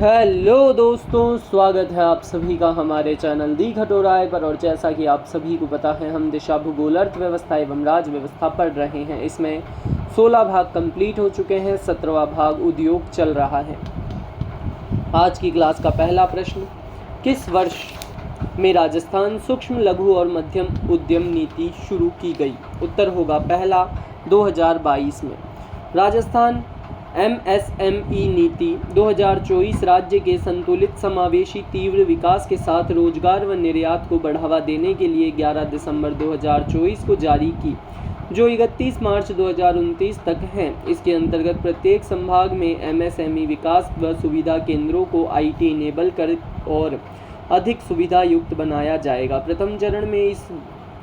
Hello दोस्तों, स्वागत है आप सभी का हमारे चैनल दी खटोराय पर। और जैसा कि आप सभी को पता है, हम दिशा भूगोल अर्थव्यवस्था एवं राज्य व्यवस्था पढ़ रहे हैं। इसमें 16 भाग कंप्लीट हो चुके हैं, 17वां भाग उद्योग चल रहा है। आज की क्लास का पहला प्रश्न, किस वर्ष में राजस्थान सूक्ष्म लघु और मध्यम उद्यम नीति शुरू की गई? उत्तर होगा पहला 2022 में। राजस्थान MSME नीति 2024 राज्य के संतुलित समावेशी तीव्र विकास के साथ रोजगार व निर्यात को बढ़ावा देने के लिए 11 दिसंबर 2024 को जारी की, जो 31 मार्च 2029 तक है। इसके अंतर्गत प्रत्येक संभाग में MSME विकास व सुविधा केंद्रों को IT इनेबल कर और अधिक सुविधा युक्त बनाया जाएगा। प्रथम चरण में इस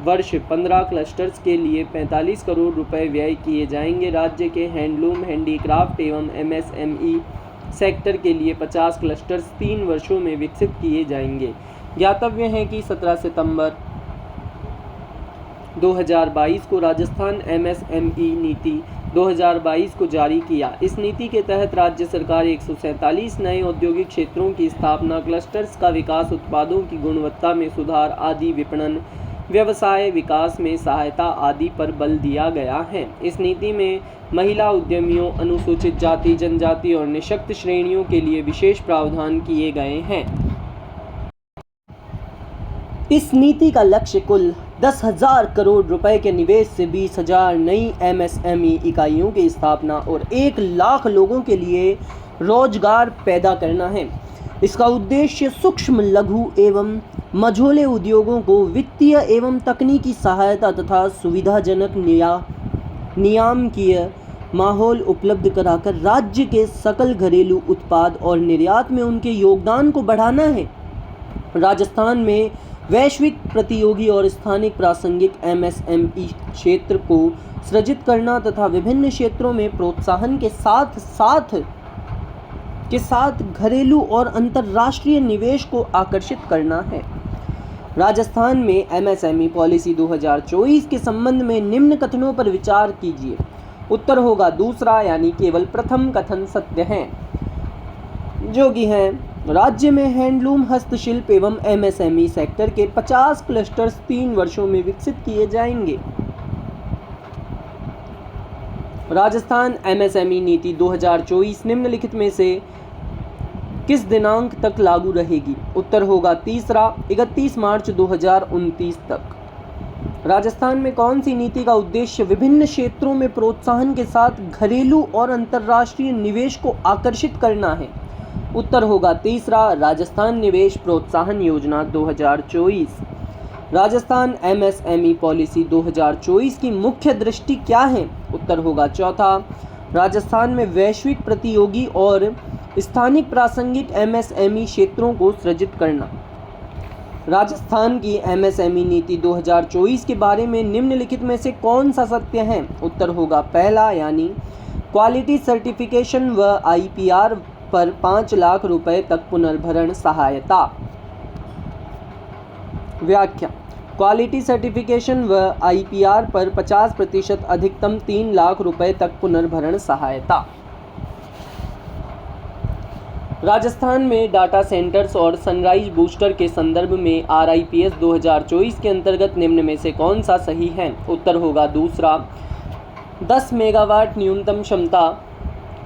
वर्ष 15 क्लस्टर्स के लिए 45 करोड़ रुपए व्यय किए जाएंगे। राज्य के हैंडलूम, हैंडीक्राफ्ट एवं MSME सेक्टर के लिए 50 क्लस्टर्स 3 वर्षों में विकसित किए जाएंगे। ज्ञातव्य है कि 17 सितंबर 2022 को राजस्थान MSME नीति 2022 को जारी किया। इस नीति के तहत राज्य सरकार 147 नए औद्योगिक क्षेत्रों की स्थापना, क्लस्टर्स का विकास, उत्पादों की गुणवत्ता में सुधार आदि, विपणन, व्यवसाय विकास में सहायता आदि पर बल दिया गया है। इस नीति में महिला उद्यमियों, अनुसूचित जाति, जनजाति और निःशक्त श्रेणियों के लिए विशेष प्रावधान किए गए हैं। इस नीति का लक्ष्य कुल 10,000 करोड़ रुपए के निवेश से 20,000 नई MSME इकाइयों की स्थापना और 1 लाख लोगों के लिए रोजगार पैदा करना है। इसका उद्देश्य सूक्ष्म लघु एवं मझोले उद्योगों को वित्तीय एवं तकनीकी सहायता तथा सुविधाजनक नियामकीय माहौल उपलब्ध कराकर राज्य के सकल घरेलू उत्पाद और निर्यात में उनके योगदान को बढ़ाना है। राजस्थान में वैश्विक, प्रतियोगी और स्थानिक प्रासंगिक MSME क्षेत्र को सृजित करना तथा विभिन्न क्षेत्रों में प्रोत्साहन के साथ घरेलू और अंतर्राष्ट्रीय निवेश को आकर्षित करना है। राजस्थान में MSME पॉलिसी 2024 के संबंध में निम्न कथनों पर विचार कीजिए। उत्तर होगा दूसरा, यानी केवल प्रथम कथन सत्य है, जो कि है राज्य में हैंडलूम, हस्तशिल्प एवं MSME सेक्टर के 50 क्लस्टर्स 3 वर्षों में विकसित किए जाएंगे। राजस्थान MSME नीति 2024 निम्नलिखित में से किस दिनांक तक लागू रहेगी? उत्तर होगा तीसरा, 31 मार्च 2029 तक। राजस्थान में कौन सी नीति का उद्देश्य विभिन्न क्षेत्रों में प्रोत्साहन के साथ घरेलू और अंतर्राष्ट्रीय निवेश को आकर्षित करना है? उत्तर होगा तीसरा, राजस्थान निवेश प्रोत्साहन योजना 2024। राजस्थान MSME पॉलिसी 2024 की मुख्य दृष्टि क्या है? उत्तर होगा चौथा, राजस्थान में वैश्विक, प्रतियोगी और स्थानिक प्रासंगिक MSME क्षेत्रों को सृजित करना। राजस्थान की MSME नीति 2024 के बारे में निम्नलिखित में से कौन सा सत्य है? उत्तर होगा पहला, यानी क्वालिटी सर्टिफिकेशन व IPR पर 5 लाख रुपए तक पुनर्भरण सहायता। व्याख्या, क्वालिटी सर्टिफिकेशन व IPR पर 50% अधिकतम 3 लाख रुपए तक पुनर्भरण सहायता। राजस्थान में डाटा सेंटर्स और सनराइज बूस्टर के संदर्भ में RIPS 2024 के अंतर्गत निम्न में से कौन सा सही है? उत्तर होगा दूसरा, 10 मेगावाट न्यूनतम क्षमता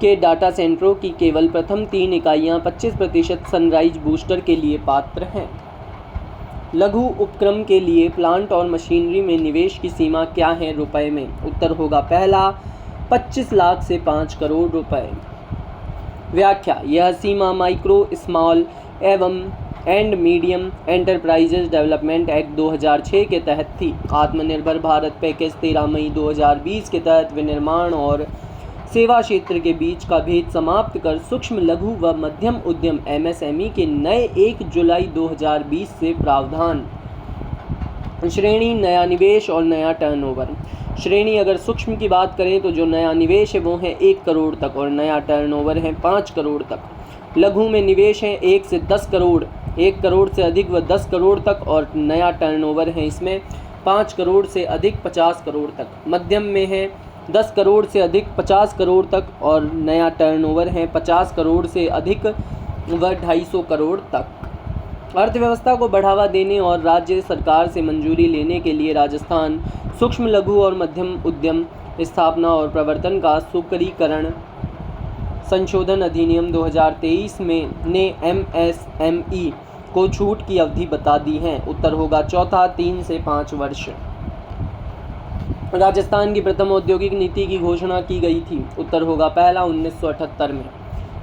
के डाटा सेंटरों की केवल प्रथम 3 इकाइयाँ 25% सनराइज बूस्टर के लिए पात्र हैं। लघु उपक्रम के लिए प्लांट और मशीनरी में निवेश की सीमा क्या है रुपए में? उत्तर होगा पहला, 25 लाख से 5 करोड़ रुपए। व्याख्या, यह सीमा micro, small and medium enterprises development act 2006 के तहत थी। आत्मनिर्भर भारत पैकेज 13 मई 2020 के तहत विनिर्माण और सेवा क्षेत्र के बीच का भेद समाप्त कर सूक्ष्म लघु व मध्यम उद्यम MSME के नए 1 जुलाई 2020 से प्रावधान। श्रेणी, नया निवेश और नया टर्नओवर। श्रेणी अगर सूक्ष्म की बात करें तो जो नया निवेश है वो है 1 करोड़ तक और नया टर्नओवर है 5 करोड़ तक। लघु में निवेश है 1 से 10 करोड़, 1 करोड़ से अधिक व 10 करोड़ तक, और नया टर्नओवर है इसमें 5 करोड़ से अधिक 50 करोड़ तक। मध्यम में है 10 करोड़ से अधिक 50 करोड़ तक और नया टर्नओवर है 50 करोड़ से अधिक व 250 करोड़ तक। अर्थव्यवस्था को बढ़ावा देने और राज्य सरकार से मंजूरी लेने के लिए राजस्थान सूक्ष्म लघु और मध्यम उद्यम स्थापना और प्रवर्तन का सुकरीकरण संशोधन अधिनियम 2023 में ने MSME को छूट की अवधि बता दी है। उत्तर होगा चौथा 3 से 5 वर्ष। राजस्थान की प्रथम औद्योगिक नीति की घोषणा की गई थी। उत्तर होगा पहला 1978 में।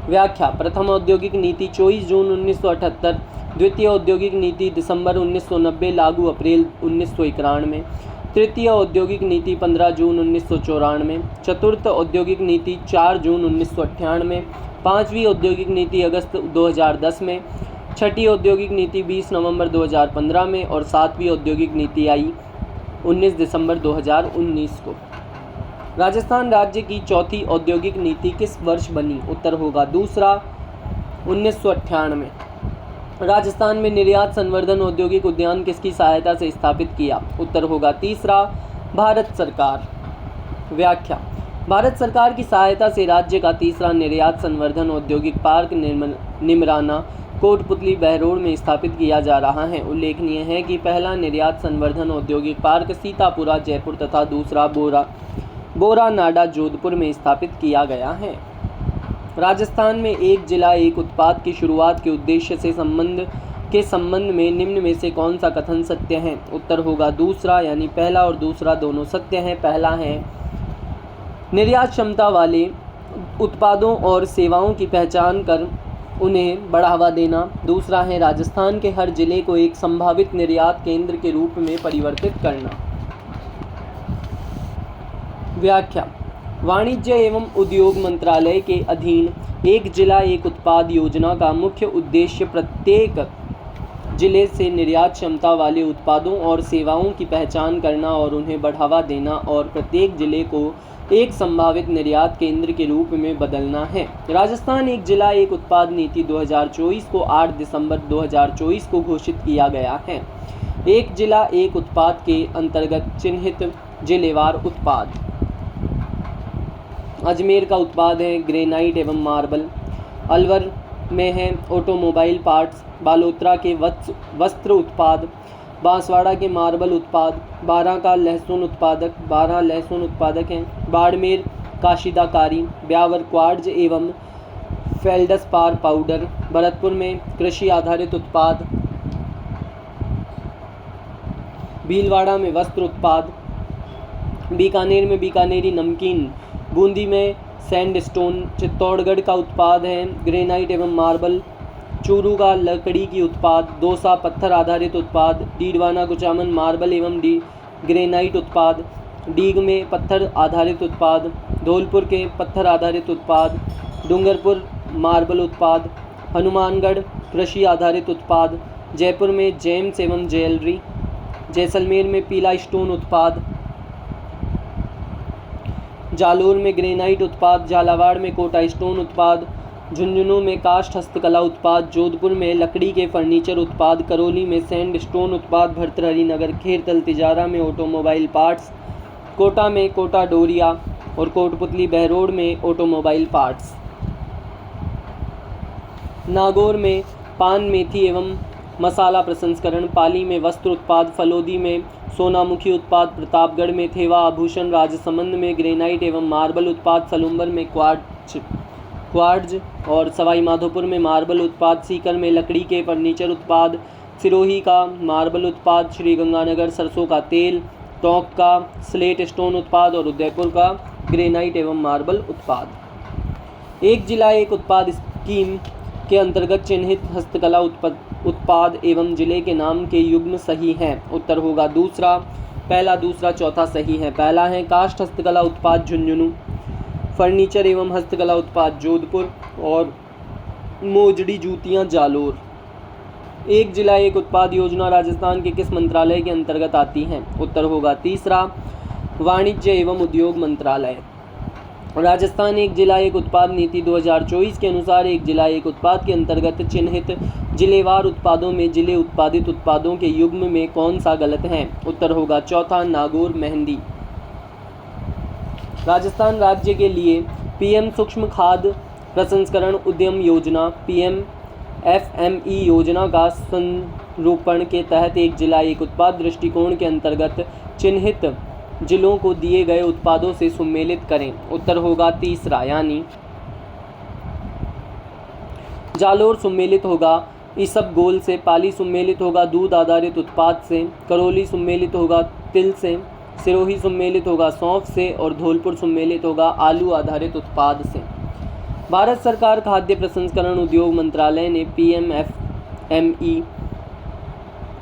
व्याख्या: प्रथम औद्योगिक नीति 24 जून 1978, द्वितीय औद्योगिक नीति दिसंबर 1990 लागू अप्रैल 1991, तृतीय औद्योगिक नीति 15 जून 1994, चतुर्थ औद्योगिक नीति 4 जून 1998, पांचवी औद्योगिक नीति अगस्त 2010 में, छठी औद्योगिक नीति 20 नवंबर 2015 में और सातवीं औद्योगिक नीति आई 19 दिसंबर 2019 को। राजस्थान राज्य की चौथी औद्योगिक नीति किस वर्ष बनी? उत्तर होगा दूसरा 1998। राजस्थान में निर्यात संवर्धन औद्योगिक उद्यान किसकी सहायता से स्थापित किया? उत्तर होगा तीसरा भारत सरकार। व्याख्या: भारत सरकार की सहायता से राज्य का तीसरा निर्यात संवर्धन औद्योगिक पार्क निमराना कोटपुतली बहरोड में स्थापित किया जा रहा है। उल्लेखनीय है कि पहला निर्यात संवर्धन औद्योगिक पार्क सीतापुरा जयपुर तथा दूसरा बोरा नाडा जोधपुर में स्थापित किया गया है। राजस्थान में एक जिला एक उत्पाद की शुरुआत के उद्देश्य से संबंध में निम्न में से कौन सा कथन सत्य है? उत्तर होगा दूसरा, यानी पहला और दूसरा दोनों सत्य है। पहला है निर्यात क्षमता वाले उत्पादों और सेवाओं की पहचान कर उन्हें बढ़ावा देना। दूसरा है राजस्थान के हर जिले को एक संभावित निर्यात केंद्र के रूप में परिवर्तित करना। व्याख्या: वाणिज्य एवं उद्योग मंत्रालय के अधीन एक जिला एक उत्पाद योजना का मुख्य उद्देश्य प्रत्येक जिले से निर्यात क्षमता वाले उत्पादों और सेवाओं की पहचान करना और उन्हें बढ़ावा देना और प्रत्येक जिले को एक संभावित निर्यात केंद्र के रूप में बदलना है। राजस्थान एक जिला एक उत्पाद नीति 2024 को 8 दिसंबर 2024 को घोषित किया गया है। एक जिला एक उत्पाद के अंतर्गत चिन्हित जिलेवार उत्पाद: अजमेर का उत्पाद है ग्रेनाइट एवं मार्बल, अलवर में है ऑटोमोबाइल पार्ट्स, बालोतरा के वस्त्र उत्पाद, बांसवाड़ा के मार्बल उत्पाद, बारां का लहसुन उत्पादक हैं, बाड़मेर काशीदाकारी, ब्यावर क्वार्ट्ज एवं फेल्डस्पार पाउडर, भरतपुर में कृषि आधारित उत्पाद, भीलवाड़ा में वस्त्र उत्पाद, बीकानेर में बीकानेरी नमकीन, बूंदी में सैंडस्टोन, चित्तौड़गढ़ का उत्पाद है ग्रेनाइट एवं मार्बल, चूरू का लकड़ी की उत्पाद, दौसा पत्थर आधारित उत्पाद, डीडवाना कुचामन मार्बल एवं ग्रेनाइट उत्पाद, डीग में पत्थर आधारित उत्पाद, धौलपुर के पत्थर आधारित उत्पाद, डूंगरपुर मार्बल उत्पाद, हनुमानगढ़ कृषि आधारित उत्पाद, जयपुर में जेम्स एवं ज्वेलरी, जैसलमेर में पीला स्टोन उत्पाद, जालोर में ग्रेनाइट उत्पाद, झालावाड़ में कोटा स्टोन उत्पाद, झुंझुनू में काष्ठ हस्तकला उत्पाद, जोधपुर में लकड़ी के फर्नीचर उत्पाद, करौली में सैंड स्टोन उत्पाद, भर्तृहरि नगर खेरतल तिजारा में ऑटोमोबाइल पार्ट्स, कोटा में कोटा डोरिया और कोटपुतली बहरोड में ऑटोमोबाइल पार्ट्स, नागौर में पान मेथी एवं मसाला प्रसंस्करण, पाली में वस्त्र उत्पाद, फलोदी में सोनामुखी उत्पाद, प्रतापगढ़ में थेवा आभूषण, राजसमंद में ग्रेनाइट एवं मार्बल उत्पाद, सलूम्बर में क्वार्ट्ज और सवाई माधोपुर में मार्बल उत्पाद, सीकर में लकड़ी के फर्नीचर उत्पाद, सिरोही का मार्बल उत्पाद, श्रीगंगानगर सरसों का तेल, टोंक का स्लेट स्टोन उत्पाद और उदयपुर का ग्रेनाइट एवं मार्बल उत्पाद। एक जिला एक उत्पाद स्कीम के अंतर्गत चिन्हित हस्तकला उत्पाद एवं जिले के नाम के युग्म सही हैं। उत्तर होगा दूसरा, पहला दूसरा चौथा सही है। पहला है काष्ठ हस्तकला उत्पाद झुंझुनू, फर्नीचर एवं हस्तकला उत्पाद जोधपुर और मोजड़ी जूतियां जालोर। एक जिला एक उत्पाद योजना राजस्थान के किस मंत्रालय के अंतर्गत आती है? उत्तर होगा तीसरा, वाणिज्य एवं उद्योग मंत्रालय। राजस्थान एक जिला एक उत्पाद नीति 2024 के अनुसार एक जिला एक उत्पाद के अंतर्गत चिन्हित जिलेवार उत्पादों में जिले उत्पादित उत्पादों के युग्म में कौन सा गलत है? उत्तर होगा चौथा, नागौर मेहंदी। राजस्थान राज्य के लिए पीएम सूक्ष्म खाद्य प्रसंस्करण उद्यम योजना FME योजना का संरूपण के तहत एक जिला एक उत्पाद दृष्टिकोण के अंतर्गत चिन्हित जिलों को दिए गए उत्पादों से सम्मिलित करें। उत्तर होगा तीसरा, यानी जालोर सम्मिलित होगा इसबगोल से, पाली सम्मिलित होगा दूध आधारित उत्पाद से, करौली सम्मिलित होगा तिल से, सिरोही सम्मिलित होगा सौंफ से और धौलपुर सम्मिलित होगा आलू आधारित उत्पाद से। भारत सरकार खाद्य प्रसंस्करण उद्योग मंत्रालय ने PMFME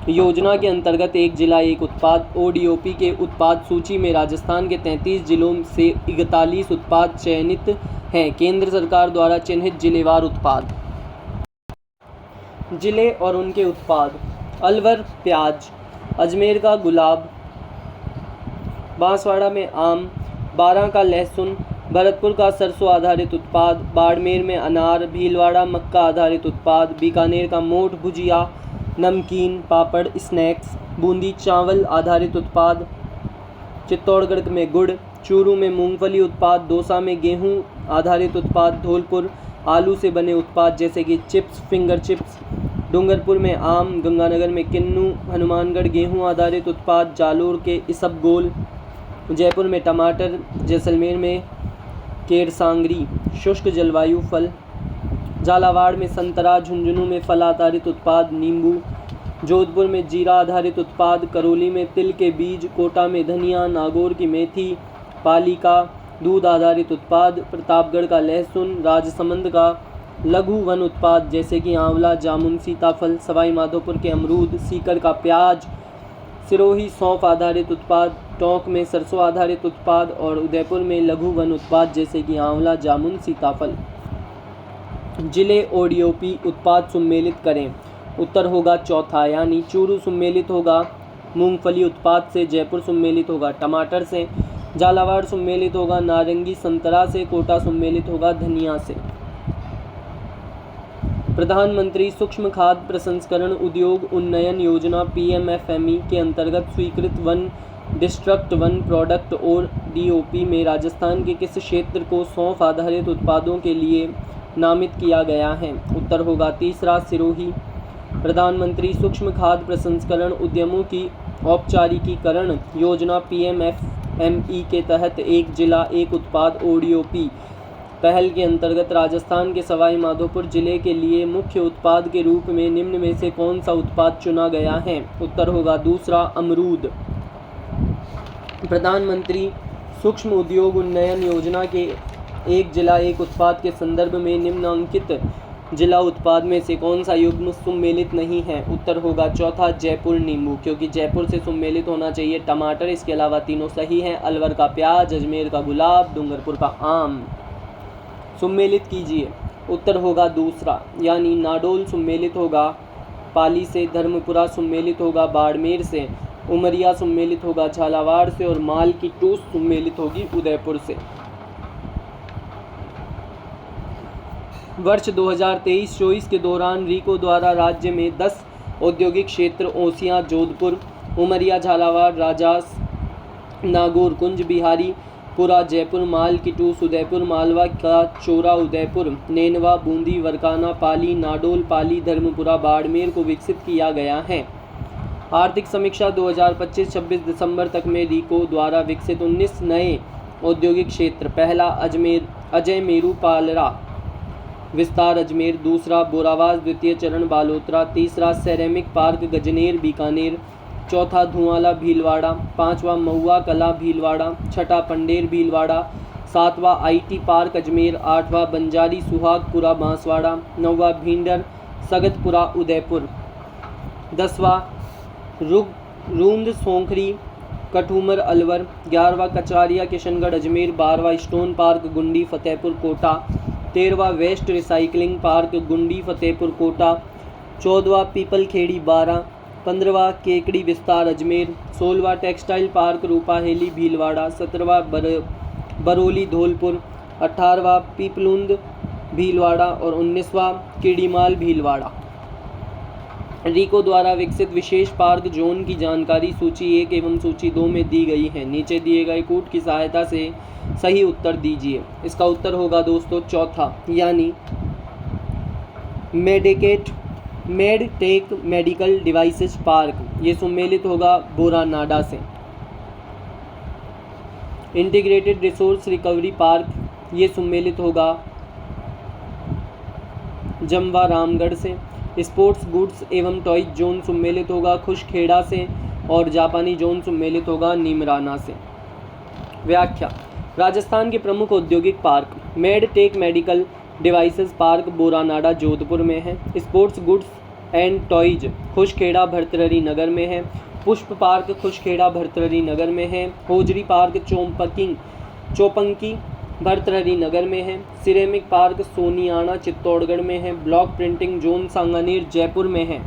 योजना के अंतर्गत एक जिला एक उत्पाद ODOP के उत्पाद सूची में राजस्थान के 33 जिलों से 41 उत्पाद चयनित हैं। केंद्र सरकार द्वारा चिन्हित जिलेवार उत्पाद। जिले और उनके उत्पाद: अलवर प्याज, अजमेर का गुलाब, बांसवाड़ा में आम, बारां का लहसुन, भरतपुर का सरसों आधारित उत्पाद, बाड़मेर में अनार, भीलवाड़ा मक्का आधारित उत्पाद, बीकानेर का मोठ भुजिया, नमकीन, पापड़, स्नैक्स, बूंदी चावल आधारित उत्पाद, चित्तौड़गढ़ में गुड़, चूरू में मूंगफली उत्पाद, दौसा में गेहूं आधारित उत्पाद, धौलपुर आलू से बने उत्पाद जैसे कि चिप्स, फिंगर चिप्स, डूंगरपुर में आम, गंगानगर में किन्नू, हनुमानगढ़ गेहूं आधारित उत्पाद, जालोर के इसबगोल, जयपुर में टमाटर, जैसलमेर में केरसांगरी शुष्क जलवायु फल, झालावाड़ में संतरा, झुंझुनू में फल आधारित उत्पाद नींबू, जोधपुर में जीरा आधारित उत्पाद, करौली में तिल के बीज, कोटा में धनिया, नागौर की मेथी, पाली का दूध आधारित उत्पाद, प्रतापगढ़ का लहसुन, राजसमंद का लघु वन उत्पाद जैसे कि आंवला, जामुन, सीताफल, सवाई माधोपुर के अमरूद, सीकर का प्याज, सिरोही सौंफ आधारित उत्पाद, टोंक में सरसों आधारित उत्पाद और उदयपुर में लघु वन उत्पाद जैसे कि आंवला, जामुन, सीताफल। जिले ODOP उत्पाद सम्मिलित करें। उत्तर होगा चौथा, यानी चूरू सम्मिलित होगा मूंगफली उत्पाद से, जयपुर सम्मिलित होगा टमाटर से, झालावाड़ सम्मिलित होगा नारंगी संतरा से, कोटा सम्मिलित होगा धनिया से। प्रधानमंत्री सूक्ष्म खाद्य प्रसंस्करण उद्योग उन्नयन योजना PMFME के अंतर्गत स्वीकृत वन डिस्ट्रक्ट वन प्रोडक्ट और DOP में राजस्थान के किस क्षेत्र को सौंफ आधारित उत्पादों के लिए नामित किया गया है? उत्तर होगा तीसरा, सिरोही। प्रधानमंत्री सूक्ष्म खाद्य प्रसंस्करण उद्यमों की औपचारिकीकरण योजना PMFME के तहत एक जिला एक उत्पाद ODOP पहल के अंतर्गत राजस्थान के सवाई माधोपुर जिले के लिए मुख्य उत्पाद के रूप में निम्न में से कौन सा उत्पाद चुना गया है? उत्तर होगा दूसरा, अमरूद। प्रधानमंत्री सूक्ष्म उद्योग उन्नयन योजना के एक जिला एक उत्पाद के संदर्भ में निम्नलिखित जिला उत्पाद में से कौन सा युग्म सम्मिलित नहीं है? उत्तर होगा चौथा, जयपुर नींबू, क्योंकि जयपुर से सम्मिलित होना चाहिए टमाटर। इसके अलावा तीनों सही हैं। अलवर का प्याज, अजमेर का गुलाब, डूंगरपुर का आम। सम्मिलित कीजिए। उत्तर होगा दूसरा, यानी नाडोल सम्मिलित होगा पाली से, धर्मपुरा सम्मिलित होगा बाड़मेर से, उमरिया सम्मिलित होगा झालावाड़ से और माल की टूस सम्मिलित होगी उदयपुर से। वर्ष 2023-24 के दौरान रीको द्वारा राज्य में 10 औद्योगिक क्षेत्र ओसियां, जोधपुर, उमरिया, झालावाड़, राजास, नागौर, कुंज बिहारी पुरा, जयपुर, माल की टूस, उदयपुर, मालवा का चोरा, उदयपुर, नैनवा, बूंदी, वरकाना, पाली, नाडोल, पाली, धर्मपुरा, बाड़मेर को विकसित किया गया है। आर्थिक समीक्षा 2025-26 दिसंबर तक में रीको द्वारा विकसित 19 नए औद्योगिक क्षेत्र। पहला अजय मेरू पालरा विस्तार अजमेर, दूसरा बोरावास, द्वितीय चरण बालोतरा, तीसरा सेरेमिक पार्क गजनेर बीकानेर, चौथा धुआंला भीलवाड़ा, पांचवा महुआ कला भीलवाड़ा, छठा पंडेर भीलवाड़ा, सातवां IT पार्क अजमेर, आठवां बंजारी सुहागपुरा बांसवाड़ा, नौवां भींडर सगतपुरा उदयपुर, 10वां रूंद सोंखरी कठूमर अलवर, 11वां कचारिया किशनगढ़ अजमेर, 12वां स्टोन पार्क गुंडी फतेहपुर कोटा, 13वां waste recycling park Gundi Fatehpur Kota, 14वां पीपल खेड़ी बारा, 15वां केकड़ी विस्तार अजमेर, 16वां टेक्सटाइल पार्क रूपाहेली भीलवाड़ा, 17वां बरौली धौलपुर, 18वां पीपलुंद भीलवाड़ा और 19वां किड़ीमाल भीलवाड़ा। रीको द्वारा विकसित विशेष पार्क जोन की जानकारी सूची 1 एवं सूची 2 में दी गई है। नीचे दिए गए कूट की सहायता से सही उत्तर दीजिए। इसका उत्तर होगा दोस्तों चौथा, यानी मेडटेक मेडिकल डिवाइसेस पार्क, ये सम्मिलित होगा बोरानाडा से। इंटीग्रेटेड रिसोर्स रिकवरी पार्क, ये सम्मिलित होगा जमवारामगढ़ से। स्पोर्ट्स गुड्स एवं टॉयज जोन सम्मिलित होगा खुशखेड़ा से और जापानी जोन सम्मिलित होगा नीमराना से। व्याख्या: राजस्थान के प्रमुख औद्योगिक park medtech medical devices park Boranada Jodhpur में है। Sports goods and toys Khushkhera Bhartrihari Nagar में है। पुष्प पार्क खुशखेड़ा भर्तृहरि नगर में है। होजरी पार्क चौपंकी भर्तृहरि नगर में है। सिरेमिक पार्क सोनियाना चित्तौड़गढ़ में है। Block printing zone Sanganer Jaipur में है।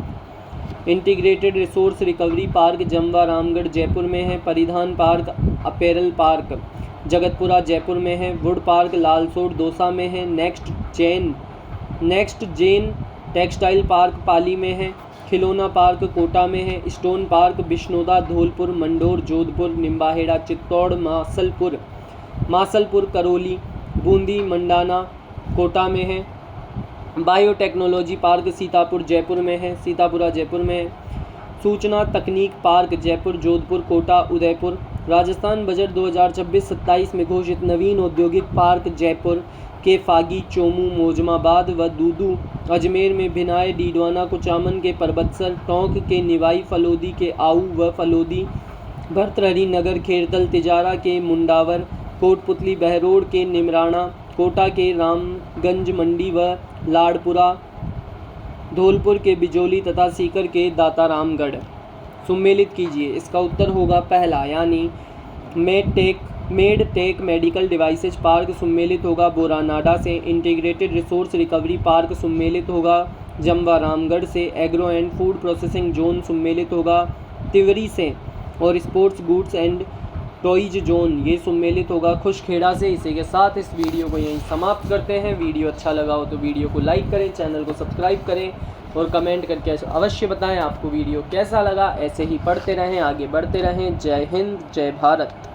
Integrated resource recovery park Jamwaramgarh Jaipur में है। परिधान park apparel park Jagatpura Jaipur में है। वुड पार्क लालसोट दौसा में है। नेक्स्ट जेन टेक्सटाइल पार्क पाली में है। खिलौना पार्क कोटा में है। स्टोन पार्क बिश्नोदा धौलपुर मंडोर जोधपुर निम्बाहेड़ा चित्तौड़ मासलपुर करौली बूंदी मंडाना कोटा में है। बायोटेक्नोलॉजी पार्क सीतापुर जयपुर में है। सीतापुरा जयपुर में है। सूचना तकनीक पार्क जयपुर जोधपुर कोटा उदयपुर। राजस्थान बजट 2026-27 में घोषित नवीन औद्योगिक पार्क जयपुर के फागी चोमू मोजमाबाद व दूदू, अजमेर में भिनाय डीडवाना कुचामन के परबतसर, टोंक के निवाई फलोदी के आऊ व फलोदी, भर्तृहरि नगर खेरतल तिजारा के मुंडावर, कोटपुतली बहरोड के निमराना, कोटा के रामगंज मंडी व लाड़पुरा, धौलपुर के बिजोली तथा सीकर के दातारामगढ़ सम्मिलित कीजिए। इसका उत्तर होगा पहला, यानी मेडटेक मेडिकल डिवाइसेज पार्क सम्मिलित होगा बोरानाडा से। इंटीग्रेटेड रिसोर्स रिकवरी पार्क सम्मिलित होगा जमवारामगढ़ से। Agro and food processing zone सम्मिलित होगा तिवरी से। और sports goods and toys zone ये सम्मिलित होगा खुशखेड़ा से। इसी के साथ इस वीडियो को यहीं समाप्त करते हैं। वीडियो अच्छा लगा हो तो वीडियो को लाइक करें, चैनल को सब्सक्राइब करें और कमेंट करके अवश्य बताएं आपको वीडियो कैसा लगा। ऐसे ही पढ़ते रहें, आगे बढ़ते रहें। जय हिंद, जय भारत।